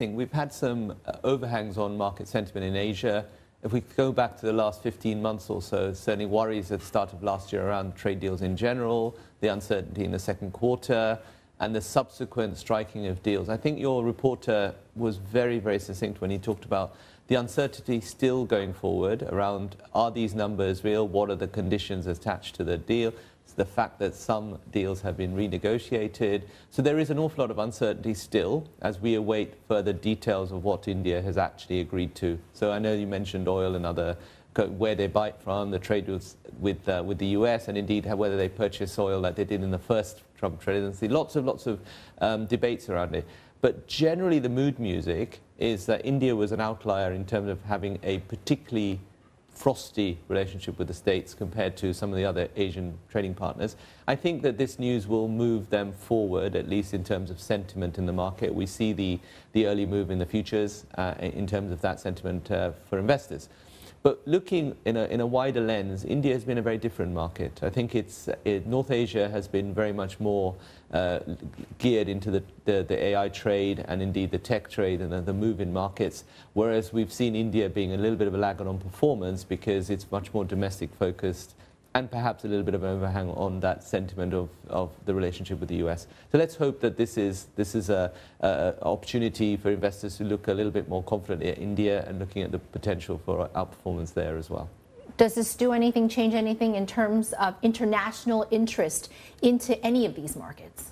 thing. We've had some overhangs on market sentiment in Asia. If we go back to the last 15 months or so, certainly worries at the start of last year around trade deals in general, the uncertainty in the second quarter, and the subsequent striking of deals. I think your reporter was very, very succinct when he talked about the uncertainty still going forward around, are these numbers real? What are the conditions attached to the deal? It's the fact that some deals have been renegotiated. So there is an awful lot of uncertainty still as we await further details of what India has actually agreed to. So I know you mentioned oil and other, where they buy from, the trade with the US, and indeed whether they purchase oil like they did in the first Trump presidency. Lots of debates around it. But generally the mood music is that India was an outlier in terms of having a particularly frosty relationship with the States compared to some of the other Asian trading partners. I think that this news will move them forward, at least in terms of sentiment in the market. We see the early move in the futures in terms of that sentiment for investors. But looking in a wider lens, India has been a very different market. I think North Asia has been very much more geared into the AI trade and indeed the tech trade and the move in markets, whereas we've seen India being a little bit of a laggard on performance because it's much more domestic focused and perhaps a little bit of an overhang on that sentiment of the relationship with the US. So let's hope that this is an opportunity for investors to look a little bit more confidently at India and looking at the potential for outperformance there as well. Does this do anything, change anything in terms of international interest into any of these markets?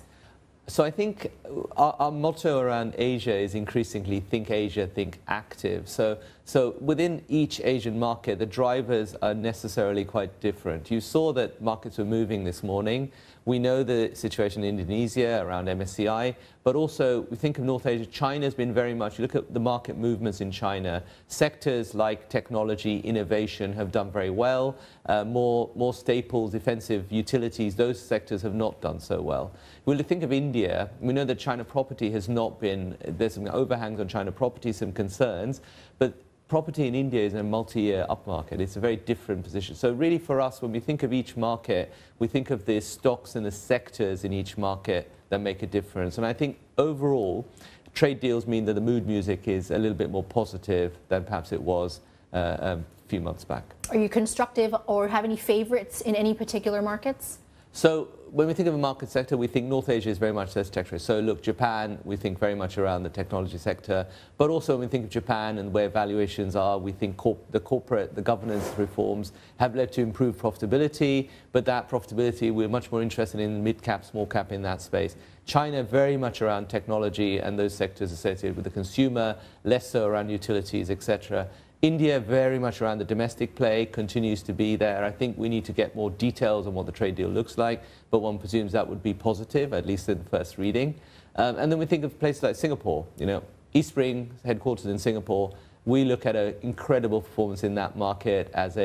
So I think our motto around Asia is increasingly think Asia, think active. So within each Asian market, the drivers are necessarily quite different. You saw that markets were moving this morning. We know the situation in Indonesia around MSCI, but also we think of North Asia. China's been very much, you look at the market movements in China, sectors like technology, innovation have done very well. More staples, defensive utilities, those sectors have not done so well. When we think of India, we know that China property has not been, there's some overhangs on China property, some concerns, but property in India is in a multi-year upmarket. It's a very different position. So really for us, when we think of each market, we think of the stocks and the sectors in each market that make a difference. And I think overall, trade deals mean that the mood music is a little bit more positive than perhaps it was a few months back. Are you constructive or have any favorites in any particular markets? So when we think of a market sector, we think North Asia is very much this sector. So look, Japan, we think very much around the technology sector. But also when we think of Japan and where valuations are, we think the governance reforms have led to improved profitability. But that profitability, we're much more interested in mid-cap, small-cap in that space. China, very much around technology and those sectors associated with the consumer, less so around utilities, etc. India, very much around the domestic play, continues to be there. I think we need to get more details on what the trade deal looks like, but one presumes that would be positive, at least in the first reading. And then we think of places like Singapore. You know, Eastspring, headquartered in Singapore, we look at an incredible performance in that market as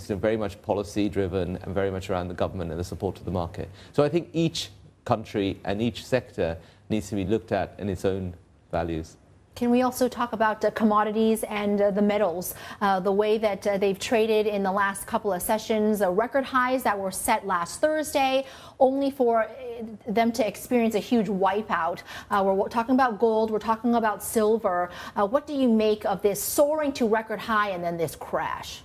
very much policy-driven and very much around the government and the support of the market. So I think each country and each sector needs to be looked at in its own values. Can we also talk about commodities and the metals, the way that they've traded in the last couple of sessions, record highs that were set last Thursday, only for them to experience a huge wipeout. We're talking about gold, we're talking about silver. What do you make of this soaring to record high and then this crash?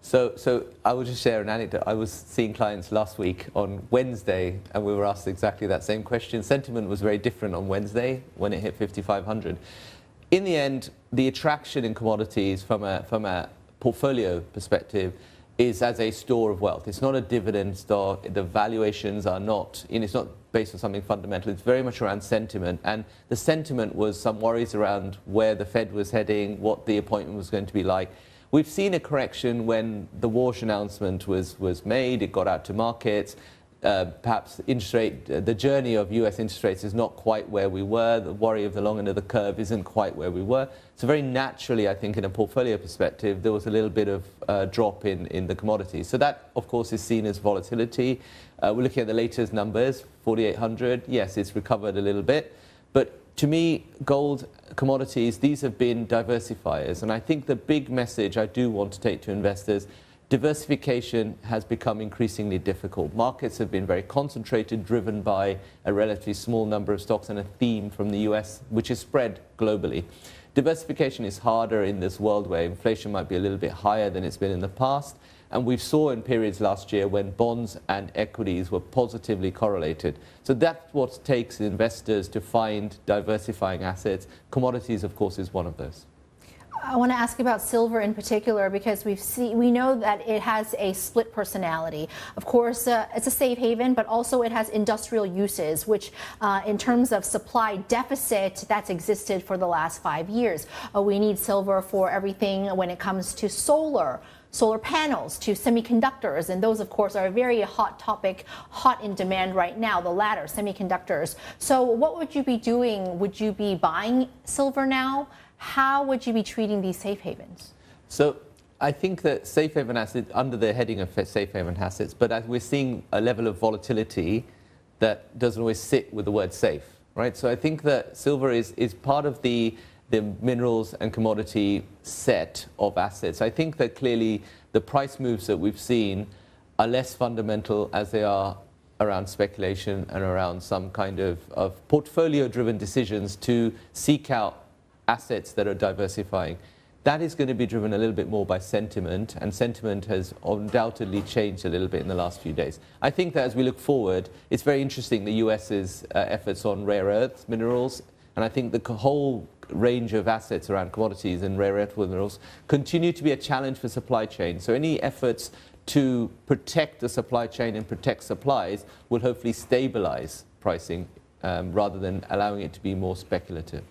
So I will just share an anecdote. I was seeing clients last week on Wednesday, and we were asked exactly that same question. Sentiment was very different on Wednesday when it hit 5,500. In the end, the attraction in commodities from a portfolio perspective is as a store of wealth. It's not a dividend stock. The valuations are not, it's not based on something fundamental. It's very much around sentiment. And the sentiment was some worries around where the Fed was heading, what the appointment was going to be like. We've seen a correction when the Walsh announcement was made. It got out to markets. Perhaps interest rate, the journey of US interest rates is not quite where we were. The worry of the long end of the curve isn't quite where we were. So very naturally, I think in a portfolio perspective, there was a little bit of drop in the commodities. So that, of course, is seen as volatility. We're looking at the latest numbers, 4,800. Yes, it's recovered a little bit. But to me, gold, commodities, these have been diversifiers. And I think the big message I do want to take to investors, diversification has become increasingly difficult. Markets have been very concentrated, driven by a relatively small number of stocks and a theme from the US, which is spread globally. Diversification is harder in this world where inflation might be a little bit higher than it's been in the past. And we saw in periods last year when bonds and equities were positively correlated. So that's what it takes investors to find diversifying assets. Commodities, of course, is one of those. I want to ask about silver in particular because we know that it has a split personality. Of course, it's a safe haven, but also it has industrial uses, which in terms of supply deficit, that's existed for the last 5 years. We need silver for everything when it comes to solar panels, to semiconductors, and those of course are a very hot topic, hot in demand right now, the latter, semiconductors. So what would you be doing? Would you be buying silver now? How would you be treating these safe havens? So I think that safe haven assets, under the heading of safe haven assets, but as we're seeing a level of volatility that doesn't always sit with the word safe, right? So I think that silver is part of the minerals and commodity set of assets. I think that clearly the price moves that we've seen are less fundamental as they are around speculation and around some kind of portfolio-driven decisions to seek out assets that are diversifying. That is going to be driven a little bit more by sentiment, and sentiment has undoubtedly changed a little bit in the last few days. I think that as we look forward, it's very interesting the US's efforts on rare earth minerals, and I think the whole range of assets around commodities and rare earth minerals continue to be a challenge for supply chain. So any efforts to protect the supply chain and protect supplies will hopefully stabilize pricing rather than allowing it to be more speculative.